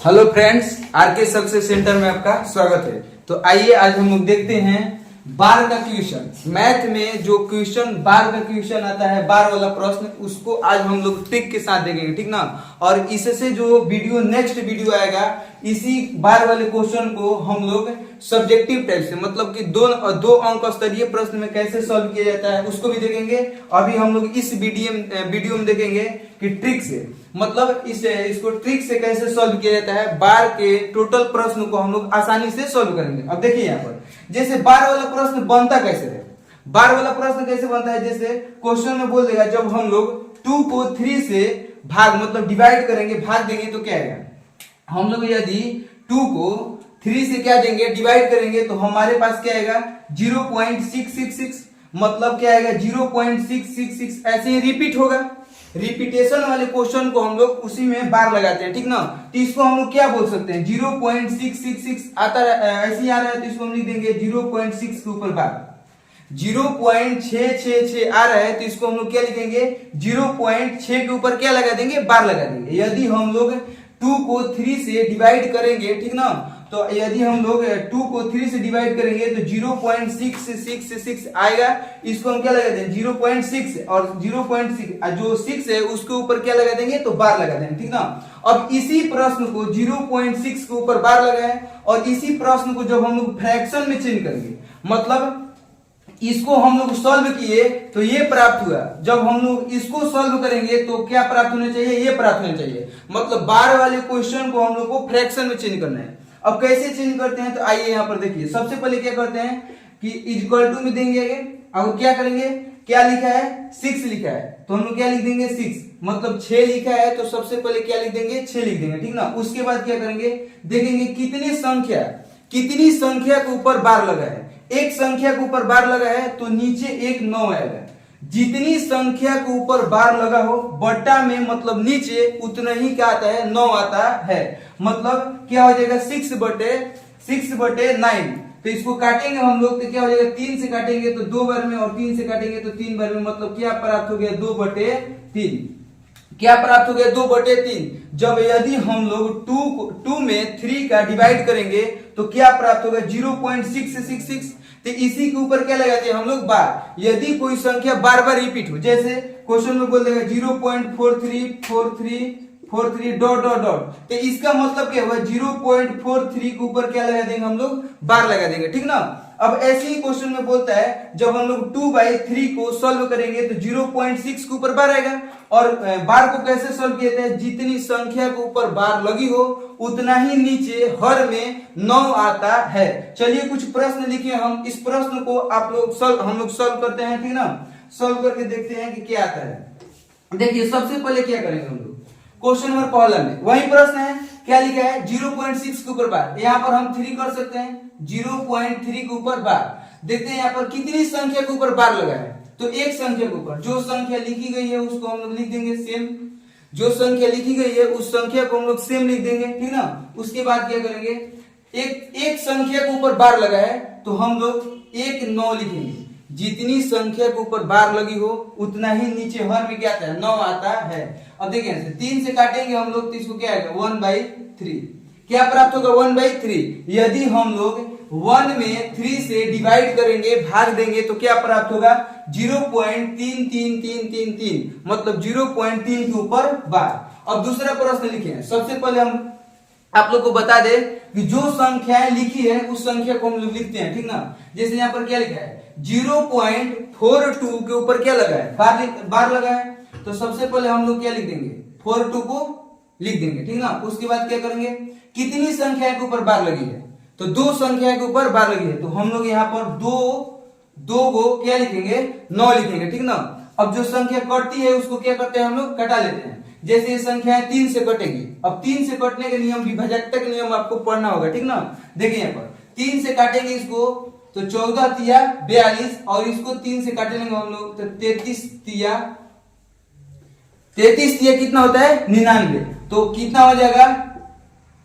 Hello friends, RK success centre में आपका स्वागत है। तो आइए आज हम लोग देखते हैं बार का क्वेश्चन। मैथ में जो क्वेश्चन बार का क्वेश्चन आता है, बार वाला प्रश्न, उसको आज हम लोग ट्रिक के साथ देखेंगे, ठीक ना। और इससे जो वीडियो नेक्स्ट वीडियो आएगा, इसी बार वाले क्वेश्चन को हम लोग सब्जेक्टिव टाइप से, मतलब कि दो अंक स्तरीय प्रश्न में कैसे सॉल्व किया जाता है उसको भी देखेंगे। अभी हम लोग इस वीडियो में देखेंगे कि ट्रिक से, मतलब इसको ट्रिक से कैसे सॉल्व किया जाता है। बार के टोटल प्रश्न को हम लोग आसानी से सॉल्व करेंगे। अब देखिए यहाँ पर जैसे बार वाला प्रश्न बनता कैसे है। बार वाला प्रश्न कैसे बनता है, जैसे क्वेश्चन में बोल देगा जब हम लोग 2 को 3 से भाग, मतलब डिवाइड करेंगे, भाग देंगे तो क्या आएगा। हम लोग यदि 2 को 3 से क्या देंगे, डिवाइड करेंगे, तो हमारे पास क्या आएगा 0.666, मतलब क्या आएगा 0.666। ऐसे ही रिपीट होगा। रिपीटेशन वाले क्वेश्चन को हम लोग उसी में बार लगाते हैं, ठीक ना। तो इसको हम लोग क्या बोल सकते हैं, 0.666 आता ऐसे ही आ रहा है, तो इसको हम लिख देंगे 0.6 के ऊपर बार। 0.666 आ रहा है, तो इसको हम लोग क्या लिखेंगे, 0.6 के ऊपर क्या लगा देंगे, बार लगा देंगे। यदि हम लोग 2 को 3 से डिवाइड करेंगे, ठीक ना, तो यदि हम लोग 2 को 3 से डिवाइड करेंगे तो 0.666 आएगा। इसको हम क्या लगा देंगे 0.6, और 0.6 जो 6 है उसके ऊपर क्या लगा देंगे, तो बार लगा देंगे, ठीक ना। अब इसी प्रश्न को 0.6 के ऊपर बार लगाए, और इसी प्रश्न को जब हम लोग फ्रैक्शन में चेंज करेंगे, मतलब इसको हम लोग सॉल्व किए तो ये प्राप्त हुआ। जब हम लोग इसको सॉल्व करेंगे तो क्या प्राप्त होना चाहिए, ये प्राप्त होना चाहिए। मतलब बार वाले क्वेश्चन को हम लोग को फ्रैक्शन में चेंज करना है। अब कैसे चेंज करते हैं, तो आइए यहाँ पर देखिए। सबसे पहले क्या करते हैं कि इक्वल टू में देंगे, अब क्या करेंगे, क्या लिखा है 6 लिखा है, तो हम लोग क्या लिख देंगे 6, मतलब 6 लिखा है तो सबसे पहले क्या लिख देंगे 6 लिख देंगे, ठीक ना। उसके बाद क्या करेंगे, देखेंगे कितनी संख्या के ऊपर बार लगा है। एक संख्या के ऊपर बार लगा है तो नीचे एक 9 आएगा। जितनी संख्या के ऊपर बार लगा हो बट्टा में, मतलब नीचे उतना ही क्या आता है, 9 आता है। मतलब क्या हो जाएगा 6/9। तो इसको काटेंगे हम लोग तो क्या हो जाएगा, 3 से काटेंगे तो 2 बार में, और 3 से काटेंगे तो 3 बार में, मतलब क्या प्राप्त हो गया 2/3। क्या प्राप्त हो गया 2/3। जब यदि हम लोग 2 में 3 का डिवाइड करेंगे तो क्या प्राप्त होगा 0.666। तो इसी के ऊपर क्या लगाते हैं हम लोग बार। यदि कोई संख्या बार बार रिपीट हो, जैसे क्वेश्चन में बोल देगा 0.434343 डॉट डॉट डॉट, तो इसका मतलब क्या हुआ 0.43 के ऊपर क्या लगा देंगे हम लोग, बार लगा देंगे, ठीक ना। अब ऐसे ही क्वेश्चन में बोलता है जब हम लोग 2/3 को सॉल्व करेंगे तो 0.6 के ऊपर बार आएगा। और बार को कैसे सॉल्व किया जाता है, जितनी संख्या के ऊपर बार लगी हो उतना ही नीचे हर में 9 आता है। चलिए कुछ प्रश्न लिखे हम, इस प्रश्न को हम लोग सॉल्व करते हैं, ठीक ना। सॉल्व करके देखते हैं कि क्या आता है। देखिए सबसे पहले क्या करेंगे हम लोग, क्वेश्चन नंबर पहला में वही प्रश्न है, क्या लिखा है 0.6 के ऊपर बार। यहाँ पर हम 3 कर सकते हैं, 0.3 के ऊपर बार। देखते हैं यहाँ पर कितनी संख्या के ऊपर बार लगा है, तो एक संख्या के ऊपर जो संख्या लिखी गई है उसको हम लोग लिख देंगे सेम। जो संख्या लिखी गई है उस संख्या को हम लोग सेम लिख देंगे, ठीक ना। उसके बाद क्या करेंगे, एक संख्या के ऊपर बार लगा है तो हम लोग 9 लिखेंगे। जितनी संख्या के ऊपर बार लगी हो उतना ही नीचे हर में क्या आता है, 9 आता है। अब देखिए 3 से काटेंगे हम लोग तो इसको क्या आएगा 1/3। क्या प्राप्त होगा 1/3। यदि हम लोग 1 में 3 से डिवाइड करेंगे, भाग देंगे, तो क्या प्राप्त होगा 0.33333, मतलब 0.3 के ऊपर बार। अब दूसरा प्रश्न लिखे। सबसे पहले हम आप लोग को बता दे कि जो संख्याएं लिखी है उस संख्या को हम लोग लिखते हैं, ठीक ना। जैसे यहाँ पर क्या लिखा है 0.42 के ऊपर क्या लगा है, बार लगा है, तो सबसे पहले हम लोग क्या लिख देंगे 42 को लिख देंगे, ठीक ना। उसके बाद क्या करेंगे, कितनी संख्या के ऊपर बार लगी है, तो 2 संख्या के ऊपर बार लगी है, तो हम लोग यहाँ पर 2 को क्या लिखेंगे 9 लिखेंगे, ठीक ना। अब जो संख्या कटती है उसको क्या करते हैं हम लोग, कटा लेते हैं। जैसे ये संख्याएं 3 से कटेगी, अब 3 से कटने के नियम, विभाजकता के नियम आपको पढ़ना होगा, ठीक ना। देखिए यहाँ पर 3 से काटेंगे इसको तो 14 तिया 42, और इसको 3 से काटेंगे हम लोग तो 33 तिया कितना होता है 99, तो कितना हो जाएगा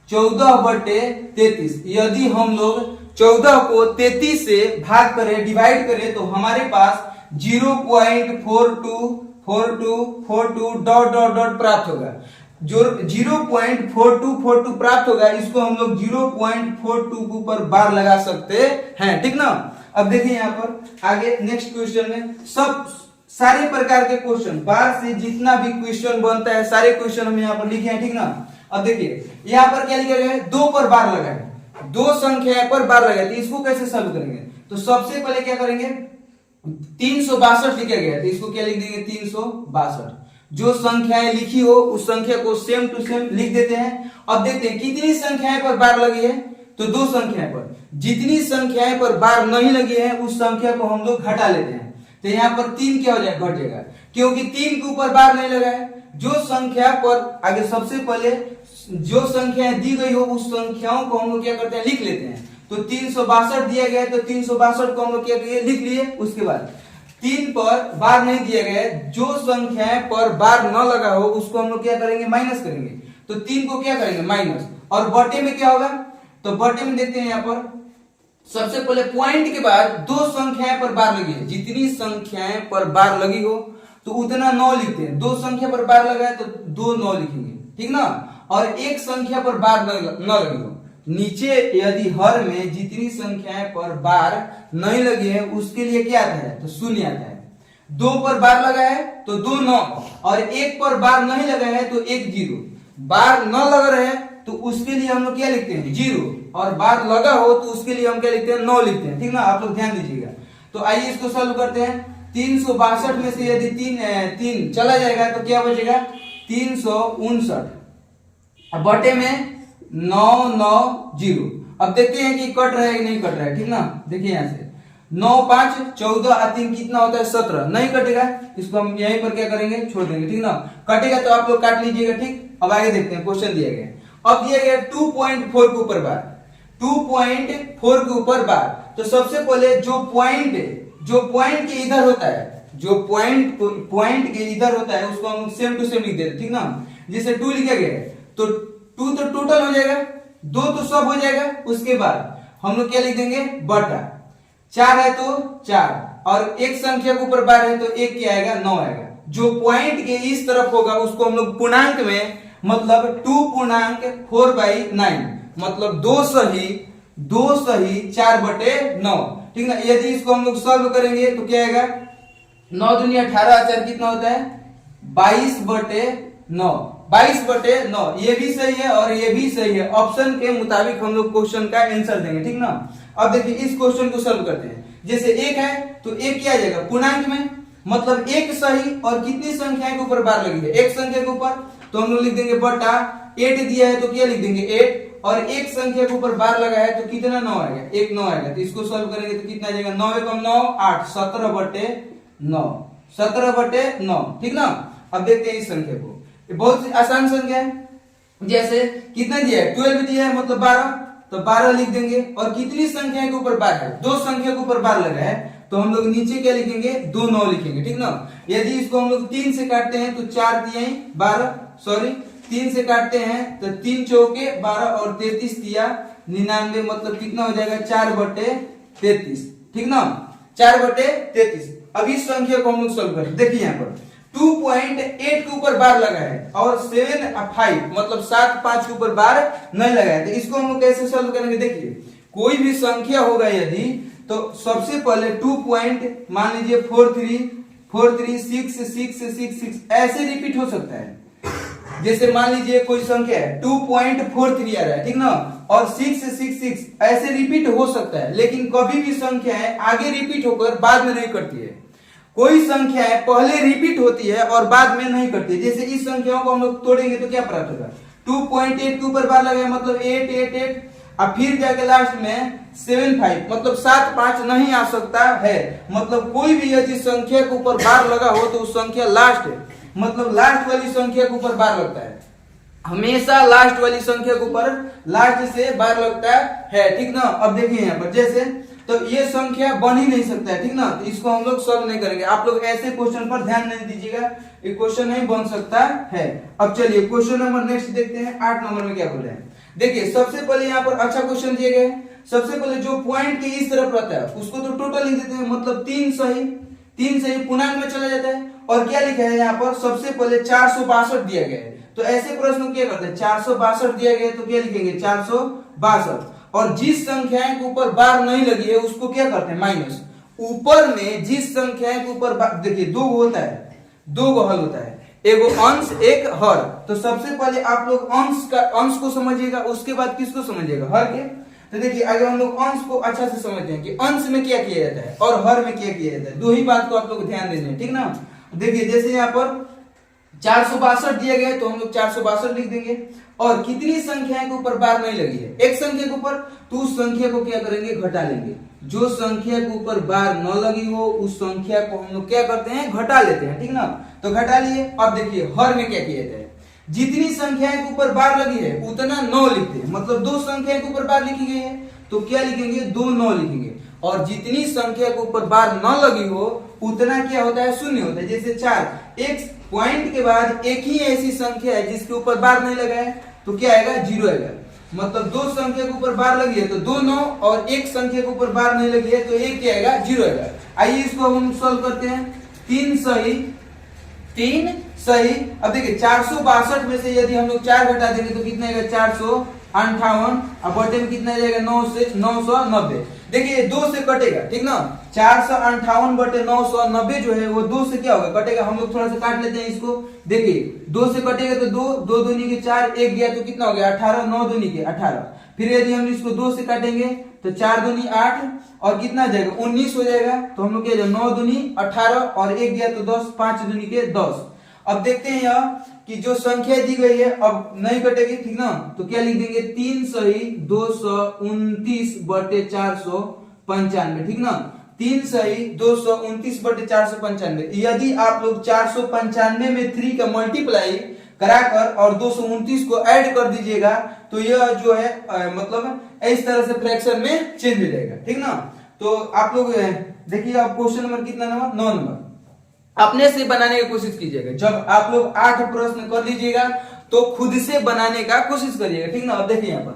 14/33। यदि हम लोग 14 को 33 से भाग करें, डिवाइड करें, तो हमारे पास 0.424242 डॉट डॉट डॉट प्राप्त होगा। जो 0.4242 प्राप्त होगा इसको हम लोग 0.42 के ऊपर बार लगा सकते हैं, ठीक ना। अब देखिए यहाँ पर आगे नेक्स्ट क्वेश्चन में सब सारे प्रकार के क्वेश्चन बार से जितना भी क्वेश्चन बनता है सारे क्वेश्चन हम यहाँ पर लिखे हैं, ठीक ना। अब देखिए यहाँ पर क्या लिखा गया है, 2 पर बार लगा है, 2 संख्या पर बार लगा है, तो इसको कैसे सॉल्व करेंगे। तो सबसे पहले क्या करेंगे, 362 लिखा गया है तो इसको क्या लिख देंगे 362। जो संख्याएं लिखी हो उस संख्या को सेम टू सेम लिख देते हैं। अब देखते हैं कितनी संख्याएं पर बार लगी है, तो 2 संख्याएं पर। जितनी संख्याएं पर बार नहीं लगी है उस संख्या को हम लोग घटा लेते हैं, तो यहाँ पर 3 क्या हो जाएगा, घट जाएगा, क्योंकि 3 के ऊपर बार नहीं लगा है। जो संख्या पर आगे सबसे पहले जो संख्याएं दी गई हो उस संख्याओं को हम लोग क्या करते हैं, लिख लेते हैं। तो 362 दिया गया है तो 362 को हम लोग क्या किए, लिख लिए। उसके बाद 3 पर बार नहीं दिया गया है, जो संख्याएं पर बार न लगा हो उसको हम लोग क्या करेंगे, माइनस करेंगे। तो 3 को क्या करेंगे, माइनस, और बटे में क्या होगा, तो बटे में देखते हैं यहाँ पर सबसे पहले पॉइंट के बाद 2 संख्याएं पर बार लगी है, जितनी संख्याएं पर बार लगी हो तो उतना 9 लिखते हैं। 2 संख्या पर बार लगा है तो 2 9 लिखेंगे, ठीक ना। और एक संख्या पर बार न लगी हो, नीचे यदि हर में जितनी संख्याएं पर बार नहीं लगी है उसके लिए क्या आता है, तो 0 आता है। 2 पर बार लगा है तो 2 9, और 1 पर बार नहीं लगा है तो 1 0। बार न लग रहा है तो उसके लिए हम लोग क्या लिखते हैं, 0, और बार लगा हो तो उसके लिए हम क्या लिखते हैं, 9 लिखते हैं, ठीक ना। आप लोग ध्यान दीजिएगा। तो आइए इसको सॉल्व करते हैं। 362 में से यदि 3 चला जाएगा तो क्या बचेगा, 359, बटे में 990। अब देखते हैं कि कट रहा है कि नहीं कट रहा है, ठीक ना। देखिए यहाँ से 9 5 14 और 3 कितना होता है, 17। नहीं कटेगा, इसको हम यहीं पर क्या करेंगे, छोड़ देंगे, ठीक ना। कटेगा तो आप लोग काट लीजिएगा, ठीक। अब आगे देखते हैं, क्वेश्चन दिया गया। अब दिया गया 2.4 के ऊपर बार, 2.4 के ऊपर बार। तो सबसे पहले जो पॉइंट के इधर होता है, जो पॉइंट के इधर होता है उसको हम सेम टू सेम लिख देते, ठीक ना। जैसे 2 लिखा गया है तो 2 तो टोटल हो जाएगा, 2 तो सब हो जाएगा। उसके बाद हम लोग क्या लिख देंगे, बटा 4 है तो 4, और एक संख्या के ऊपर बार है तो 1 क्या आएगा, 9 आएगा। जो पॉइंट के इस तरफ होगा उसको हम लोग पूर्णांक में, मतलब 2.4/9, मतलब 2 सही 4/9, ठीक ना। यदि इसको हम लोग सॉल्व करेंगे तो क्या आएगा, 9 दूनी 18, 4 कितना होता है, 22/9, 22/9। ये भी सही है और ये भी सही है। ऑप्शन के मुताबिक हम लोग क्वेश्चन का आंसर देंगे, ठीक ना। अब देखिए इस क्वेश्चन को सॉल्व करते हैं। जैसे 1 है तो 1 क्या आ जाएगा, पूर्णांक में, मतलब 1 सही और कितनी संख्या के ऊपर बार लगी है, एक संख्या के ऊपर, तो हम लोग लिख देंगे बटा 8 दिया है तो क्या लिख देंगे 8, और एक संख्या के ऊपर बार लगा है तो कितना 9 आएगा, 1 9 आएगा। तो इसको सॉल्व करेंगे तो कितना आ जाएगा, 9 1 9 8, 17/9, 17/9, ठीक ना। अब देखते हैं इस संख्या को, ये बहुत आसान संख्या है। जैसे कितना दिया है, 12 दिया है, मतलब 12, तो 12 लिख देंगे। और कितनी संख्या के ऊपर बार है, 2 संख्या के ऊपर बार लगा है तो हम लोग नीचे क्या लिखेंगे, 2 9 लिखेंगे, ठीक ना। यदि इसको हम लोग 3 से काटते हैं तो 4 दिए 12, सॉरी 3 से काटते हैं तो 3 चौके 12 और 33 दिया 99, मतलब कितना हो जाएगा, 4/33, ठीक ना, 4/33। अब इस संख्या को हम लोग सॉल्व करें। देखिए यहाँ पर 2.8 के ऊपर बार लगा है और 7 5, मतलब 7 5 के ऊपर बार नहीं लगा है, तो इसको हम लोग कैसे सॉल्व करेंगे। देखिए कोई भी संख्या होगा यदि, तो सबसे पहले 2 पॉइंट मान लीजिए 4 3 4 3 6 6 6 6 ऐसे रिपीट हो सकता है। जैसे मान लीजिए कोई संख्या है 2.43 आ रहा है, ठीक ना, और 6 6 6 ऐसे रिपीट हो सकता है। लेकिन कभी भी संख्या है आगे रिपीट होकर बाद में नहीं करती है। कोई संख्या है पहले रिपीट होती है और बाद में नहीं करती है। जैसे इस संख्याओं को हम लोग तोड़ेंगे तो क्या प्राप्त होगा, 2.8 के ऊपर बार लगा, मतलब 8 8 8, और फिर जाके लास्ट में 7 5, मतलब 7 5 नहीं आ सकता है। मतलब कोई भी यदि संख्या के ऊपर बार लगा हो तो उस संख्या लास्ट है, मतलब लास्ट वाली संख्या के ऊपर बार लगता है, हमेशा लास्ट वाली संख्या के ऊपर लास्ट से बार लगता है, ठीक ना। अब देखिए यहाँ पर जैसे, तो ये संख्या बन ही नहीं सकता है, ठीक ना, तो इसको हम लोग सॉल्व नहीं करेंगे। आप लोग ऐसे क्वेश्चन पर ध्यान नहीं दीजिएगा, ये क्वेश्चन नहीं बन सकता है। अब चलिए क्वेश्चन नंबर नेक्स्ट देखते हैं, 8 नंबर में क्या बोल रहे हैं। देखिए सबसे पहले यहाँ पर अच्छा क्वेश्चन दिए गए। सबसे पहले जो पॉइंट के इस तरफ रहता है उसको तो टोटल लिख देते हैं, मतलब 3 सही पूर्णांक में चला जाता है। और क्या लिखा है यहाँ पर, सबसे पहले 462 दिया गया है तो ऐसे प्रश्न क्या करते हैं, 462 दिया गया तो क्या लिखेंगे 462, और जिस संख्या के ऊपर बार नहीं लगी है उसको क्या करते हैं माइनस। ऊपर में जिस संख्या के ऊपर देखिए दो होता है, दो गो हल होता है, एगो अंश एक हर। तो सबसे पहले आप लोग अंश को समझिएगा, उसके बाद किसको समझिएगा, हर के। तो देखिए अगर हम लोग अंश को अच्छा से समझते हैं कि अंश में क्या किया जाता है और हर में क्या किया जाता है, दो ही बात को आप लोग ध्यान देना है, ठीक ना। देखिए जैसे यहाँ पर 462 दिया गया है तो हम लोग 462 लिख देंगे, और कितनी संख्या के ऊपर बार नहीं लगी है, एक संख्या के ऊपर, तो उस संख्या को क्या करेंगे घटा लेंगे। जो संख्या के ऊपर बार न लगी हो उस संख्या को हम लोग क्या करते हैं घटा लेते हैं, ठीक ना। तो घटा लिए। अब देखिए हर में क्या किया जाता है, जितनी संख्या के ऊपर बार लगी है उतना 9 लिखते हैं, मतलब दो संख्या के ऊपर बार लिखी गई है तो क्या लिखेंगे 2 9 लिखेंगे, और जितनी संख्या के ऊपर बार न लगी हो उतना क्या होता है शून्य होता है। जैसे 4, एक पॉइंट के बाद एक ही ऐसी संख्या है जिसके ऊपर बार नहीं लगा है तो क्या आएगा 0 आएगा, मतलब दो संख्या के ऊपर बार लगी है तो 2 9, और एक संख्या के ऊपर बार नहीं लगी है तो एक क्या आएगा 0 आएगा। आइए इसको हम सॉल्व करते हैं, 3 सही 3 सही। अब देखिए 462 में से यदि हम लोग 4 घटा देंगे तो कितना आएगा 458, अब बटे में कितना जाएगा 9 से 990। देखिए 2 से कटेगा, ठीक ना, 458 बटे 990 जो है वो 2 से क्या होगा कटेगा, हम लोग थोड़ा सा काट लेते हैं इसको। देखिए 2 से कटेगा तो 2 2 दूनी के 4, एक गया तो कितना हो गया 18, 9 दूनी के 18। फिर यदि हम इसको 2 से काटेंगे तो 4 दूनी 8, और कितना जाएगा 19 हो जाएगा। तो हम लोग क्या 9 दूनी 18, और एक गया तो 10, 5 दूनी के 10। अब देखते हैं यहाँ कि जो संख्या दी गई है अब नहीं कटेगी, ठीक ना, तो क्या लिख देंगे 3 सही 229 बटे 495, ठीक ना, 3 सही 229 बटे 495। यदि आप लोग 495 में 3 का मल्टीप्लाई कराकर और 229 को ऐड कर दीजिएगा तो यह जो है मतलब इस तरह से फ्रैक्शन में चेंज हो जाएगा, ठीक ना। तो आप लोग देखिए अब क्वेश्चन नंबर कितना नंबर 9 नंबर अपने से बनाने की कोशिश कीजिएगा। जब आप लोग 8 प्रश्न कर लीजिएगा तो खुद से बनाने का कोशिश करिएगा, ठीक ना। अब देखिए यहाँ पर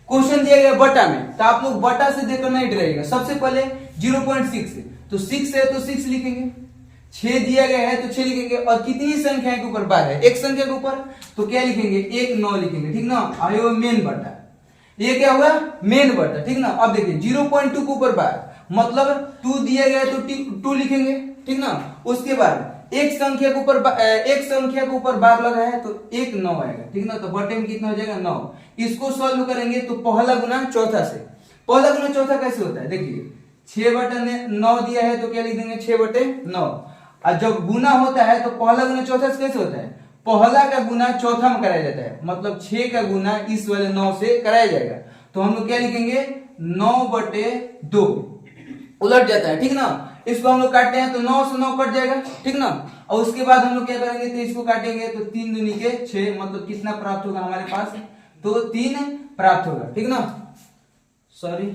क्वेश्चन दिया गया बटा में, तो आप लोग बटा से देखकर नहीं डराइएगा। सबसे पहले 0.6 है तो 6 है तो 6 लिखेंगे, 6 दिया गया है तो 6 लिखेंगे, और कितनी संख्या के ऊपर बार है एक संख्या के ऊपर तो क्या लिखेंगे 1 9 लिखेंगे, ठीक ना। आयो मेन बटा, ये क्या हुआ मेन बटा, ठीक ना। अब देखिए 0.2 के ऊपर बार मतलब 2 दिया गया है तो 2 लिखेंगे, ठीक ना। उसके बाद एक संख्या के ऊपर बार लगा है तो 1 9 आएगा, ठीक ना। तो बटे में कितना हो जाएगा 9। इसको सॉल्व करेंगे तो पहला गुना चौथा से, पहला गुना चौथा कैसे होता है, देखिए 6 बटे 9 दिया है तो क्या लिख देंगे 6 बटे 9। और जब गुना होता है तो पहला गुना चौथा से कैसे होता है, पहला का गुना चौथा में कराया जाता है, मतलब 6 का गुना इस वाले 9 से कराया जाएगा। तो हम लोग क्या लिखेंगे 9 बटे 2 उलट जाता है, ठीक ना। इसको हम लोग काटते हैं तो 9 से 9 कट जाएगा, ठीक ना। और उसके बाद हम लोग क्या करेंगे तो इसको काटेंगे तो 3 दूनी के 6, मतलब कितना प्राप्त होगा हमारे पास तो 3 प्राप्त होगा, ठीक ना। सॉरी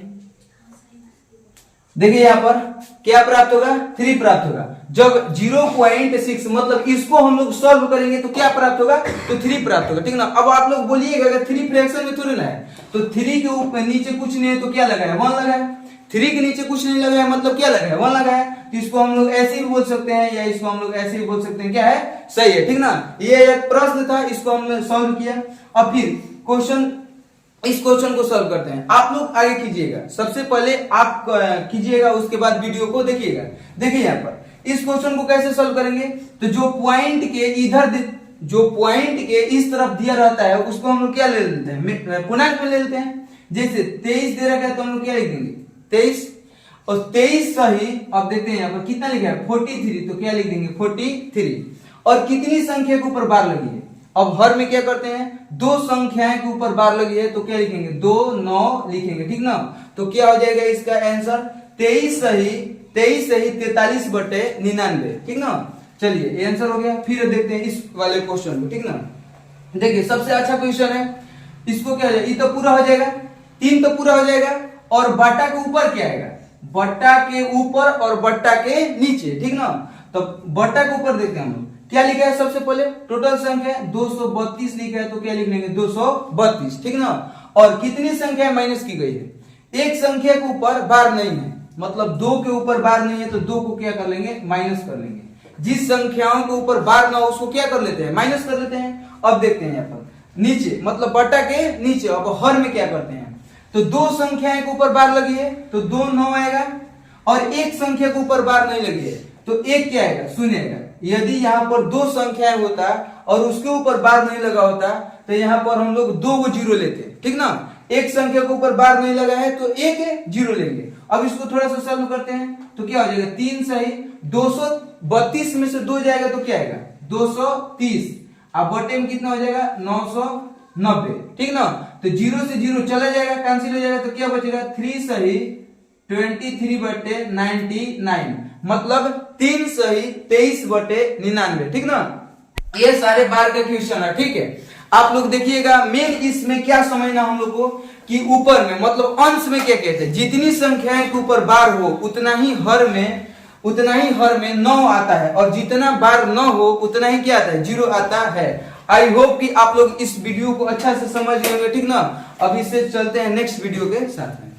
देखिए यहाँ पर क्या प्राप्त होगा 3 प्राप्त होगा। जब 0.6 मतलब इसको हम लोग सॉल्व करेंगे तो क्या प्राप्त होगा तो 3 प्राप्त होगा, ठीक ना। अब आप लोग बोलिएगा अगर 3 फ्रैक्शन में थोड़ी ना है तो 3 के ऊपर नीचे कुछ नहीं है तो क्या लगा है 1 लगा है, 3 के नीचे कुछ नहीं लगा है मतलब क्या लगा है 1 लगा है। तो इसको हम लोग ऐसे भी बोल सकते हैं या इसको हम लोग ऐसे भी बोल सकते हैं, क्या है सही है, ठीक ना। ये एक प्रश्न था, इसको हमने सॉल्व किया। अब फिर इस क्वेश्चन को सॉल्व करते हैं। आप लोग आगे कीजिएगा, सबसे पहले आप कीजिएगा उसके बाद वीडियो को देखिएगा। देखिए यहाँ पर इस क्वेश्चन को कैसे सॉल्व करेंगे तो जो पॉइंट के इस तरफ दिया रहता है उसको हम लोग क्या ले लेते हैं पूर्णांक में ले लेते हैं। जैसे 23 दे रखा है तो हम लोग क्या लिख देंगे 23, और 23 सही। अब देखते हैं यहाँ पर कितना लिखा है 43, तो क्या लिख देंगे 43। और कितनी संख्या के ऊपर बार लगी है, अब हर में क्या करते हैं दो संख्याएं के ऊपर बार लगी है तो क्या लिखेंगे 2 9 लिखेंगे, ठीक ना। तो क्या हो जाएगा इसका आंसर 23 सही 43 बटे 99, ठीक ना। चलिए ये आंसर हो गया। फिर देखते हैं इस वाले क्वेश्चन को, ठीक ना। देखिए सबसे अच्छा क्वेश्चन है, इसको क्या हो जाएगा ये तो पूरा हो जाएगा, 3 तो पूरा हो जाएगा, और बट्टा के ऊपर क्या आएगा बट्टा के ऊपर और बट्टा के नीचे, ठीक ना। तो बट्टा के ऊपर देखते हैं हम लोग क्या लिखा है। सबसे पहले टोटल संख्या 232 लिखा है तो क्या लिख लेंगे 232, ठीक ना। और कितनी संख्या माइनस की गई है, एक संख्या के ऊपर बार नहीं है, मतलब 2 के ऊपर बार नहीं है तो 2 को क्या कर लेंगे माइनस कर लेंगे। जिस संख्याओं के ऊपर बार ना हो उसको क्या कर लेते हैं माइनस कर लेते हैं। अब देखते हैं यहाँ पर नीचे मतलब बटा के नीचे अब हर में क्या करते हैं, तो दो संख्याएं के ऊपर बार लगी है तो 2 9 आएगा, और एक संख्या के ऊपर बार नहीं लगी है तो एक क्या आएगा, शून्य आएगा। यदि यहाँ पर दो संख्याएं होता और उसके ऊपर बार नहीं लगा होता तो यहाँ पर हम लोग 2 को जीरो लेते, ठीक ना। एक संख्या के ऊपर बार नहीं लगा है तो एक जीरो लेंगे। अब इसको थोड़ा सा सॉल्व करते हैं तो क्या हो जाएगा, 3 सही 232 में से 2 जाएगा तो क्या आएगा 230, अब बटे में कितना हो जाएगा 990, ठीक ना। तो जीरो से जीरो चला जाएगा, कैंसिल हो जाएगा, तो क्या बचेगा 3 सही 23 बटे 99, मतलब 3 सही 23 बटे 99, ठीक ना। ये सारे बार का क्वेश्चन है, ठीक है। आप लोग देखिएगा मेन इसमें क्या समझना हम लोग को कि ऊपर में मतलब अंश में क्या कहते हैं, जितनी संख्याएं के ऊपर बार हो उतना ही हर में 9 आता है, और जितना बार 9 हो उतना ही क्या आता है 0 आता है। आई होप कि आप लोग इस वीडियो को अच्छा से समझ लेंगे, ठीक ना। अभी से चलते हैं नेक्स्ट वीडियो के साथ में।